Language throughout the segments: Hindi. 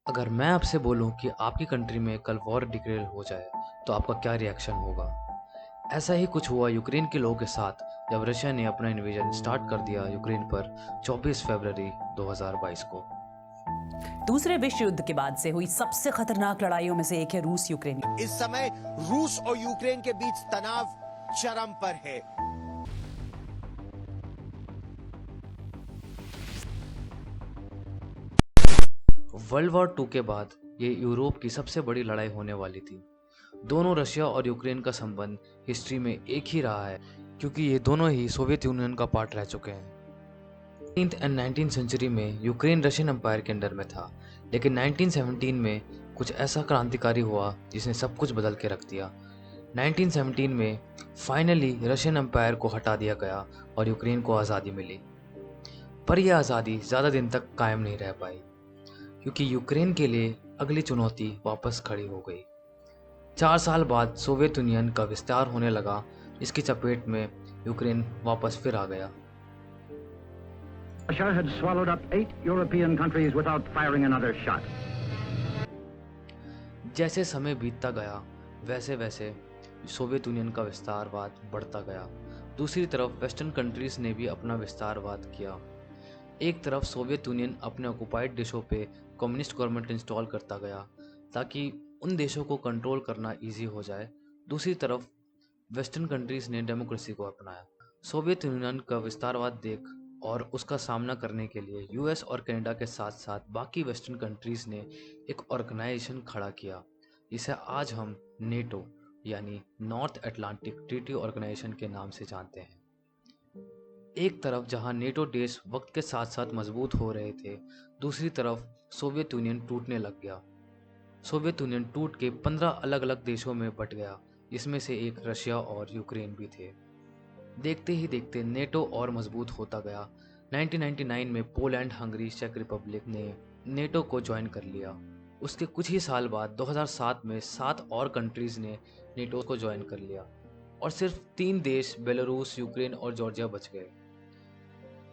अगर मैं आपसे बोलूं कि आपकी कंट्री में कल वॉर डिक्लेयर हो जाए तो आपका क्या रिएक्शन होगा। ऐसा ही कुछ हुआ यूक्रेन के लोगों के साथ जब रशिया ने अपना इन्वेजन स्टार्ट कर दिया यूक्रेन पर 24 फरवरी 2022 को। दूसरे विश्व युद्ध के बाद से हुई सबसे खतरनाक लड़ाइयों में से एक है रूस यूक्रेन। इस समय रूस और यूक्रेन के बीच तनाव चरम पर है। वर्ल्ड वॉर 2 के बाद ये यूरोप की सबसे बड़ी लड़ाई होने वाली थी। दोनों रशिया और यूक्रेन का संबंध हिस्ट्री में एक ही रहा है क्योंकि ये दोनों ही सोवियत यूनियन का पार्ट रह चुके हैं। 18th एंड 19th सेंचुरी में यूक्रेन रशियन एम्पायर के अंडर में था, लेकिन 1917 में कुछ ऐसा क्रांतिकारी हुआ जिसने सब कुछ बदल के रख दिया। 1917 में फाइनली रशियन एम्पायर को हटा दिया गया और यूक्रेन को आज़ादी मिली। पर यह आज़ादी ज़्यादा दिन तक कायम नहीं रह पाई क्योंकि यूक्रेन के लिए अगली चुनौती वापस खड़ी हो गई। 4 साल बाद सोवियत यूनियन का विस्तार होने लगा, इसकी चपेट में यूक्रेन वापस फिर आ गया। Russia had swallowed up 8 European countries without firing another shot. जैसे समय बीतता गया वैसे वैसे सोवियत यूनियन का विस्तारवाद बढ़ता गया। दूसरी तरफ वेस्टर्न कंट्रीज ने भी अपना विस्तारवाद किया। एक तरफ सोवियत यूनियन अपने ऑक्युपाइड देशों पे कम्युनिस्ट गवर्नमेंट इंस्टॉल करता गया ताकि उन देशों को कंट्रोल करना इजी हो जाए। दूसरी तरफ वेस्टर्न कंट्रीज ने डेमोक्रेसी को अपनाया। सोवियत यूनियन का विस्तारवाद देख और उसका सामना करने के लिए यूएस और कनाडा के साथ साथ बाकी वेस्टर्न कंट्रीज ने एक ऑर्गेनाइजेशन खड़ा किया जिसे आज हम नेटो यानी नॉर्थ अटलांटिक ट्रीटी ऑर्गेनाइजेशन के नाम से जानते हैं। एक तरफ जहां नेटो देश वक्त के साथ साथ मजबूत हो रहे थे, दूसरी तरफ सोवियत यूनियन टूटने लग गया। सोवियत यूनियन टूट के 15 अलग अलग देशों में बट गया, जिसमें से एक रशिया और यूक्रेन भी थे। देखते ही देखते नेटो और मजबूत होता गया। 1999 में पोलैंड, हंगरी, चेक रिपब्लिक ने नेटो को ज्वाइन कर लिया। उसके कुछ ही साल बाद 2007 में 7 और कंट्रीज ने नेटो को ज्वाइन कर लिया और सिर्फ 3 देश बेलारूस, यूक्रेन और जॉर्जिया बच गए।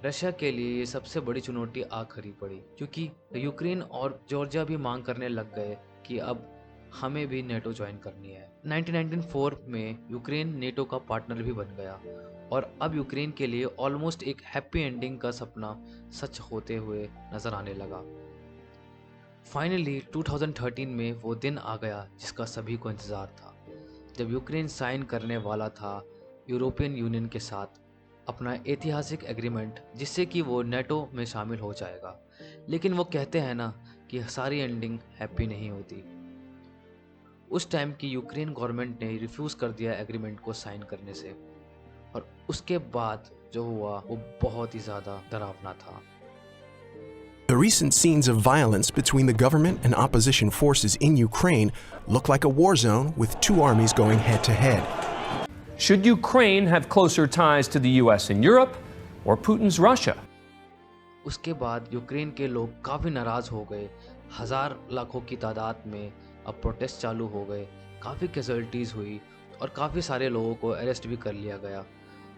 रशिया के लिए ये सबसे बड़ी चुनौती आ खड़ी पड़ी क्योंकि यूक्रेन और जॉर्जिया भी मांग करने लग गए कि अब हमें भी नेटो ज्वाइन करनी है। 1994 में यूक्रेन नेटो का पार्टनर भी बन गया और अब यूक्रेन के लिए ऑलमोस्ट एक हैप्पी एंडिंग का सपना सच होते हुए नजर आने लगा। फाइनली 2013 में वो दिन आ गया जिसका सभी को इंतज़ार था, जब यूक्रेन साइन करने वाला था यूरोपियन यूनियन के साथ अपना ऐतिहासिक एग्रीमेंट जिससे कि वो नेटो में शामिल हो जाएगा। लेकिन वो कहते हैं ना कि सारी एंडिंग हैप्पी नहीं होती। उस टाइम की यूक्रेन गवर्नमेंट ने रिफ्यूज़ कर दिया एग्रीमेंट को साइन करने से और उसके बाद जो हुआ वो बहुत ही ज़्यादा डरावना था। The recent scenes of violence between the government and opposition forces in Ukraine look like a war zone with two armies going head to head. Should Ukraine have closer ties to the US and Europe or Putin's Russia? उसके बाद यूक्रेन के लोग काफ़ी नाराज़ हो गए। हज़ार लाखों की तादाद में अब प्रोटेस्ट चालू हो गए, काफ़ी कैजुअलिटीज़ हुई और काफ़ी सारे लोगों को अरेस्ट भी कर लिया गया।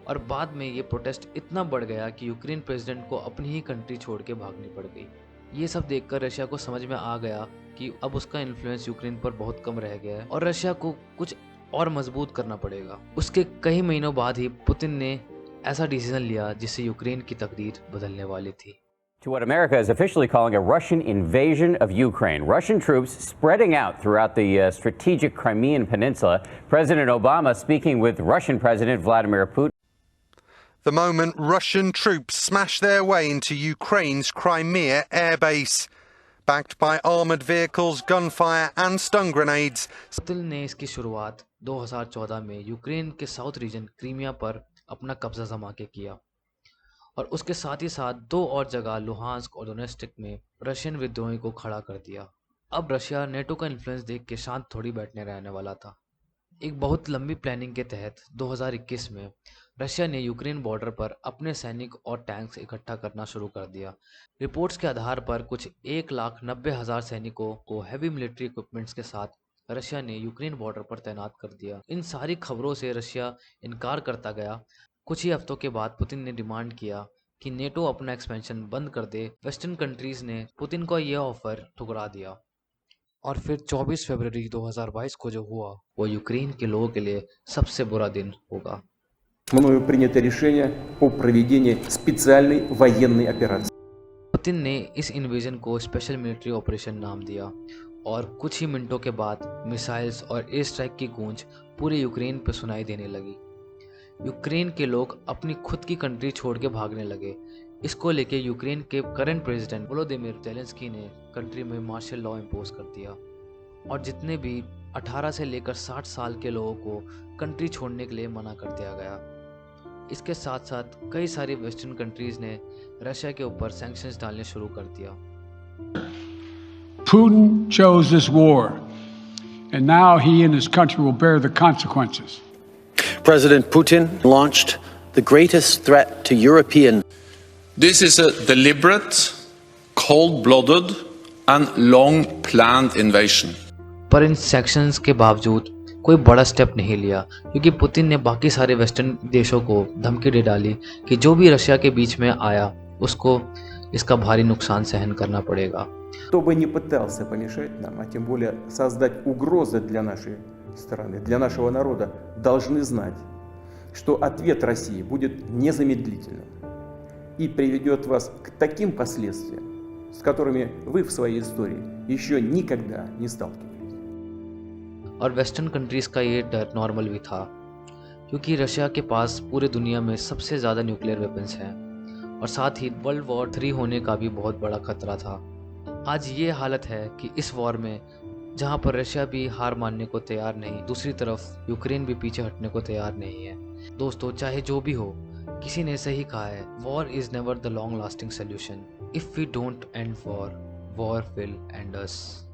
और बाद में ये प्रोटेस्ट इतना बढ़ गया कि यूक्रेन प्रेसिडेंट को अपनी ही कंट्री छोड़ के भागनी पड़ गई। ये सब देखकर रशिया को समझ में आ गया कि अब उसका इन्फ्लुएंस यूक्रेन पर बहुत कम रह गया है और रशिया को कुछ और मजबूत करना पड़ेगा। उसके कई महीनों बाद ही पुतिन ने ऐसा डिसीजन लिया जिससे यूक्रेन की तकदीर बदलने वाली थी। To what America is officially calling a Russian invasion of Ukraine. Russian troops spreading out throughout the strategic Crimean Peninsula. President Obama speaking with Russian President Vladimir Putin. The moment Russian troops smash their way into Ukraine's Crimea air base, backed by armoured vehicles, gunfire and stun grenades. Putin ने इसकी शुरुआत 2014 में यूक्रेन के साउथ रीजन क्रीमिया पर अपना कब्जा जमा के किया और उसके साथ ही साथ 2 और जगह लुहांस्क और डोनेस्टिक में रशियन विद्रोही को खड़ा कर दिया। अब रशिया नेटो का इन्फ्लुएंस देख के शांत थोड़ी बैठने रहने वाला था। एक बहुत लंबी प्लानिंग के तहत 2021 में रशिया ने यूक्रेन बॉर्डर पर अपने सैनिक और टैंक्स इकट्ठा करना शुरू कर दिया। रिपोर्ट्स के आधार पर कुछ 1,90,000 सैनिकों को हैवी मिलिट्री इक्विपमेंट्स के साथ रशिया ने यूक्रेन बॉर्डर पर तैनात कर दिया। इन सारी खबरों से रशिया इनकार करता गया। कुछ ही हफ्तों के बाद पुतिन ने डिमांड किया कि नेटो अपना एक्सपेंशन बंद कर दे, वेस्टर्न कंट्रीज ने पुतिन को यह ऑफर ठुकरा दिया। और फिर 24 फरवरी 2022 को जो हुआ वो यूक्रेन के लोगों के लिए सबसे बुरा दिन होगा। Мною принято решение о проведении специальной военной операции. पुतिन ने इस इन्वेजन को स्पेशल मिलिट्री ऑपरेशन नाम दिया और कुछ ही मिनटों के बाद मिसाइल्स और एयर स्ट्राइक की गूंज पूरे यूक्रेन पर सुनाई देने लगी। यूक्रेन के लोग अपनी खुद की कंट्री छोड़ के भागने लगे। इसको लेके यूक्रेन के करंट प्रेसिडेंट वोलोदिमीर ज़ेलेंस्की ने कंट्री में मार्शल लॉ इम्पोज कर दिया और जितने भी 18 से लेकर 60 साल के लोगों को कंट्री छोड़ने के लिए मना कर दिया गया। इसके साथ साथ कई सारी वेस्टर्न कंट्रीज ने रशिया के ऊपर सैंक्शंस डालने शुरू कर दिया। Putin chose this war, and now he and his country will bear the consequences. President Putin launched the greatest threat to European. This is a deliberate, cold-blooded and long-planned invasion. पर इन सैंक्शंस के बावजूद कोई बड़ा स्टेप नहीं लिया क्योंकि पुतिन ने बाकी सारे वेस्टर्न देशों को धमकी दे डाली कि जो भी रशिया के बीच में आया उसको इसका भारी नुकसान सहन करना पड़ेगा। Кто бы ни пытался помешать нам, а тем более создать угрозы для нашей страны, для нашего народа, должны знать, что ответ России будет незамедлительным и приведет вас к таким последствиям, с которыми вы в своей истории еще никогда не сталкивались. और वेस्टर्न कंट्रीज का ये डर नॉर्मल भी था क्योंकि रशिया के पास पूरे दुनिया में सबसे ज़्यादा न्यूक्लियर वेपन्स हैं और साथ ही वर्ल्ड वॉर 3 होने का भी बहुत बड़ा खतरा था। आज ये हालत है कि इस वॉर में जहाँ पर रशिया भी हार मानने को तैयार नहीं, दूसरी तरफ यूक्रेन भी पीछे हटने को तैयार नहीं है। दोस्तों, चाहे जो भी हो, किसी ने सही कहा है, war is never the long lasting solution. If we don't end war, war will end us.